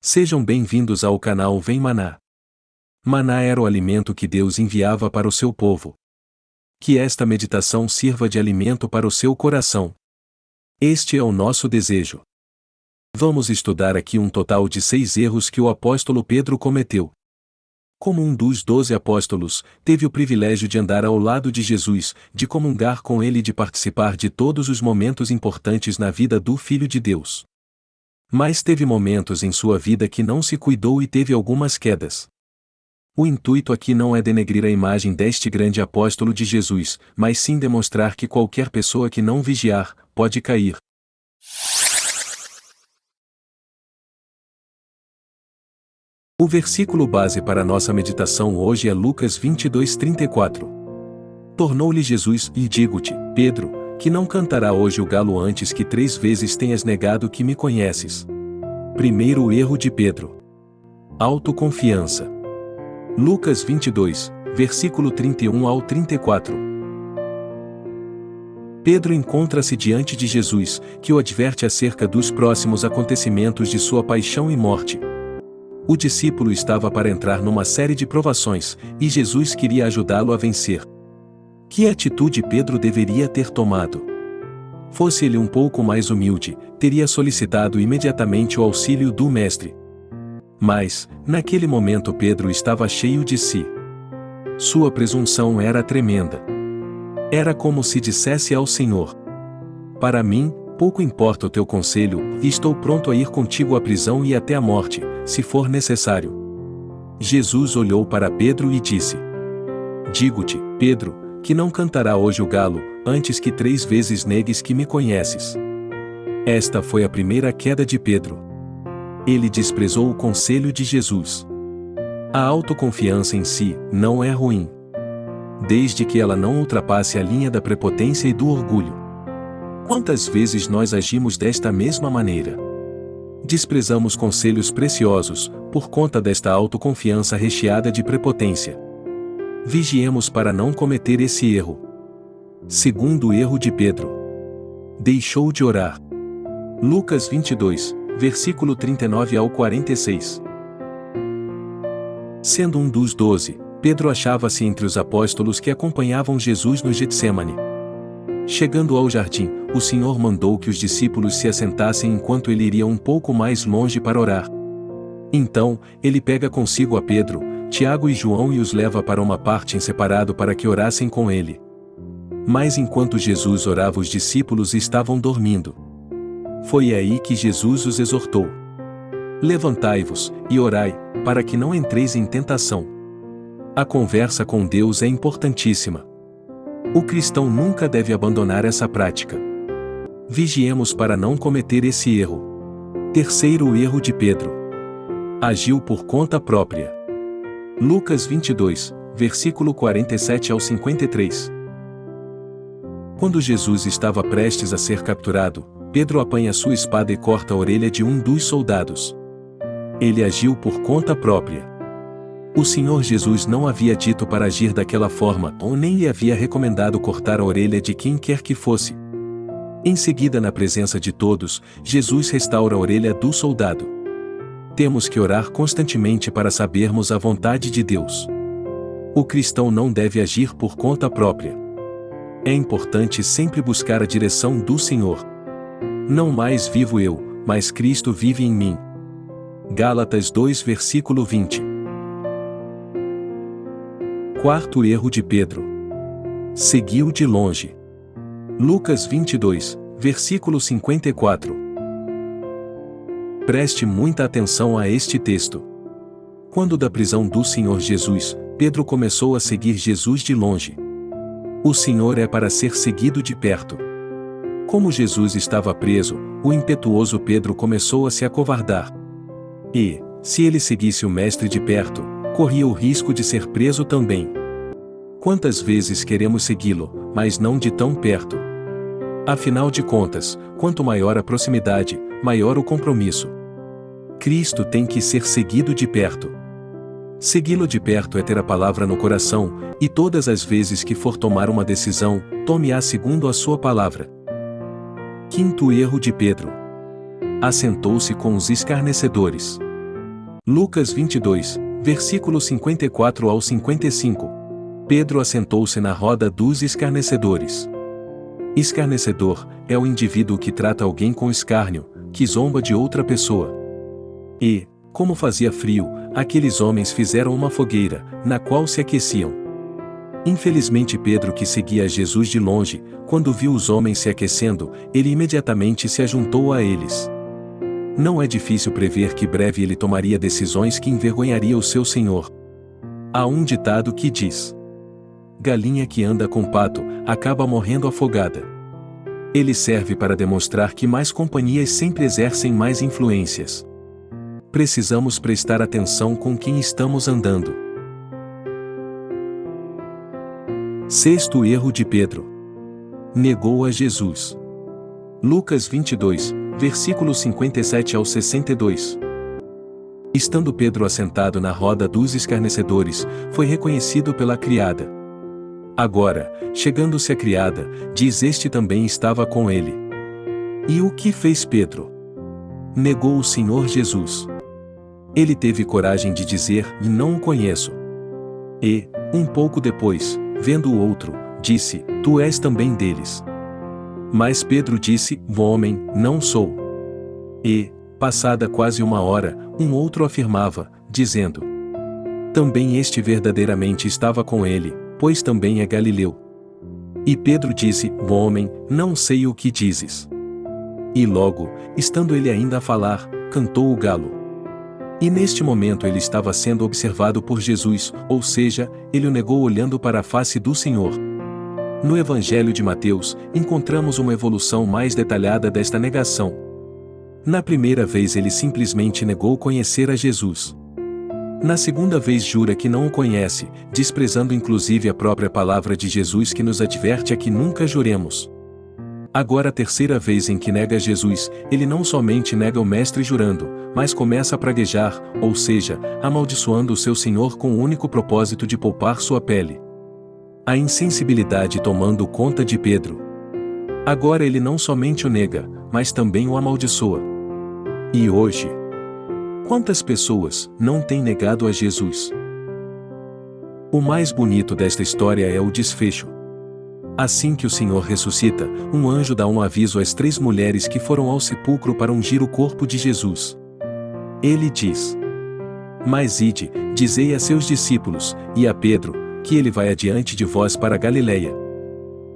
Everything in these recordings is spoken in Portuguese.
Sejam bem-vindos ao canal Vem Maná. Maná era o alimento que Deus enviava para o seu povo. Que esta meditação sirva de alimento para o seu coração. Este é o nosso desejo. Vamos estudar aqui um total de 6 erros que o apóstolo Pedro cometeu. Como um dos 12 apóstolos, teve o privilégio de andar ao lado de Jesus, de comungar com ele e de participar de todos os momentos importantes na vida do Filho de Deus. Mas teve momentos em sua vida que não se cuidou e teve algumas quedas. O intuito aqui não é denegrir a imagem deste grande apóstolo de Jesus, mas sim demonstrar que qualquer pessoa que não vigiar, pode cair. O versículo base para nossa meditação hoje é Lucas 22:34. Tornou-lhe Jesus: E digo-te, Pedro, que não cantará hoje o galo antes que 3 vezes tenhas negado que me conheces. Primeiro erro de Pedro. Autoconfiança. Lucas 22, versículo 31 ao 34. Pedro encontra-se diante de Jesus, que o adverte acerca dos próximos acontecimentos de sua paixão e morte. O discípulo estava para entrar numa série de provações, e Jesus queria ajudá-lo a vencer. Que atitude Pedro deveria ter tomado? Fosse ele um pouco mais humilde, teria solicitado imediatamente o auxílio do Mestre. Mas, naquele momento Pedro estava cheio de si. Sua presunção era tremenda. Era como se dissesse ao Senhor: Para mim, pouco importa o teu conselho, e estou pronto a ir contigo à prisão e até a morte, se for necessário. Jesus olhou para Pedro e disse: Digo-te, Pedro, que não cantará hoje o galo, antes que 3 vezes negues que me conheces. Esta foi a primeira queda de Pedro. Ele desprezou o conselho de Jesus. A autoconfiança em si não é ruim, desde que ela não ultrapasse a linha da prepotência e do orgulho. Quantas vezes nós agimos desta mesma maneira? Desprezamos conselhos preciosos, por conta desta autoconfiança recheada de prepotência. Vigiemos para não cometer esse erro. Segundo erro de Pedro. Deixou de orar. Lucas 22, versículo 39 ao 46. Sendo um dos 12, Pedro achava-se entre os apóstolos que acompanhavam Jesus no Getsemane. Chegando ao jardim, o Senhor mandou que os discípulos se assentassem enquanto ele iria um pouco mais longe para orar. Então, ele pega consigo a Pedro, Tiago e João e os leva para uma parte em separado para que orassem com ele. Mas enquanto Jesus orava, os discípulos estavam dormindo. Foi aí que Jesus os exortou: Levantai-vos, e orai, para que não entreis em tentação. A conversa com Deus é importantíssima. O cristão nunca deve abandonar essa prática. Vigiemos para não cometer esse erro. Terceiro erro de Pedro. Agiu por conta própria. Lucas 22, versículo 47 ao 53. Quando Jesus estava prestes a ser capturado, Pedro apanha sua espada e corta a orelha de um dos soldados. Ele agiu por conta própria. O Senhor Jesus não havia dito para agir daquela forma, ou nem lhe havia recomendado cortar a orelha de quem quer que fosse. Em seguida, na presença de todos, Jesus restaura a orelha do soldado. Temos que orar constantemente para sabermos a vontade de Deus. O cristão não deve agir por conta própria. É importante sempre buscar a direção do Senhor. Não mais vivo eu, mas Cristo vive em mim. Gálatas 2, versículo 20. Quarto erro de Pedro. Seguiu de longe. Lucas 22, versículo 54. Preste muita atenção a este texto. Quando da prisão do Senhor Jesus, Pedro começou a seguir Jesus de longe. O Senhor é para ser seguido de perto. Como Jesus estava preso, o impetuoso Pedro começou a se acovardar. E, se ele seguisse o Mestre de perto, corria o risco de ser preso também. Quantas vezes queremos segui-lo, mas não de tão perto? Afinal de contas, quanto maior a proximidade, maior o compromisso. Cristo tem que ser seguido de perto. Segui-lo de perto é ter a palavra no coração, e todas as vezes que for tomar uma decisão, tome-a segundo a sua palavra. Quinto erro de Pedro. Assentou-se com os escarnecedores. Lucas 22, versículos 54 ao 55. Pedro assentou-se na roda dos escarnecedores. Escarnecedor é o indivíduo que trata alguém com escárnio, que zomba de outra pessoa. E, como fazia frio, aqueles homens fizeram uma fogueira, na qual se aqueciam. Infelizmente Pedro, que seguia Jesus de longe, quando viu os homens se aquecendo, ele imediatamente se ajuntou a eles. Não é difícil prever que breve ele tomaria decisões que envergonharia o seu senhor. Há um ditado que diz: galinha que anda com pato, acaba morrendo afogada. Ele serve para demonstrar que mais companhias sempre exercem mais influências. Precisamos prestar atenção com quem estamos andando. Sexto erro de Pedro: negou a Jesus. Lucas 22, versículos 57 ao 62. Estando Pedro assentado na roda dos escarnecedores, foi reconhecido pela criada. Agora, chegando-se a criada, diz este também estava com ele. E o que fez Pedro? Negou o Senhor Jesus. Ele teve coragem de dizer: não o conheço. E, um pouco depois, vendo o outro, disse: tu és também deles. Mas Pedro disse: homem, não sou. E, passada quase uma hora, um outro afirmava, dizendo: também este verdadeiramente estava com ele, pois também é galileu. E Pedro disse: homem, não sei o que dizes. E logo, estando ele ainda a falar, cantou o galo. E neste momento ele estava sendo observado por Jesus, ou seja, ele o negou olhando para a face do Senhor. No Evangelho de Mateus, encontramos uma evolução mais detalhada desta negação. Na primeira vez ele simplesmente negou conhecer a Jesus. Na segunda vez jura que não o conhece, desprezando inclusive a própria palavra de Jesus que nos adverte a que nunca juremos. Agora a terceira vez em que nega Jesus, ele não somente nega o Mestre jurando, mas começa a praguejar, ou seja, amaldiçoando o seu Senhor com o único propósito de poupar sua pele. A insensibilidade tomando conta de Pedro. Agora ele não somente o nega, mas também o amaldiçoa. E hoje? Quantas pessoas não têm negado a Jesus? O mais bonito desta história é o desfecho. Assim que o Senhor ressuscita, um anjo dá um aviso às 3 mulheres que foram ao sepulcro para ungir o corpo de Jesus. Ele diz: mas ide, dizei a seus discípulos, e a Pedro, que ele vai adiante de vós para Galiléia.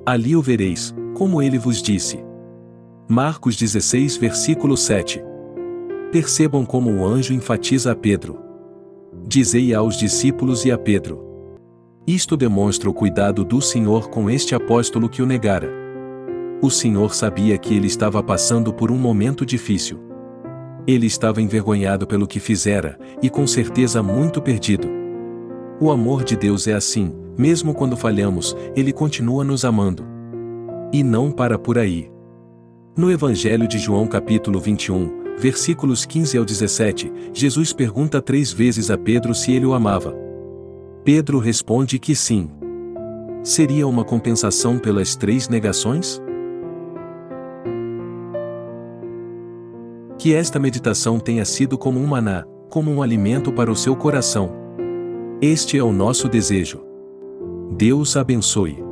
Ali o vereis, como ele vos disse. Marcos 16, versículo 7. Percebam como o anjo enfatiza a Pedro. Dizei aos discípulos e a Pedro. Isto demonstra o cuidado do Senhor com este apóstolo que o negara. O Senhor sabia que ele estava passando por um momento difícil. Ele estava envergonhado pelo que fizera, e com certeza muito perdido. O amor de Deus é assim, mesmo quando falhamos, Ele continua nos amando. E não para por aí. No Evangelho de João capítulo 21, versículos 15 ao 17, Jesus pergunta 3 vezes a Pedro se ele o amava. Pedro responde que sim. Seria uma compensação pelas 3 negações? Que esta meditação tenha sido como um maná, como um alimento para o seu coração. Este é o nosso desejo. Deus abençoe.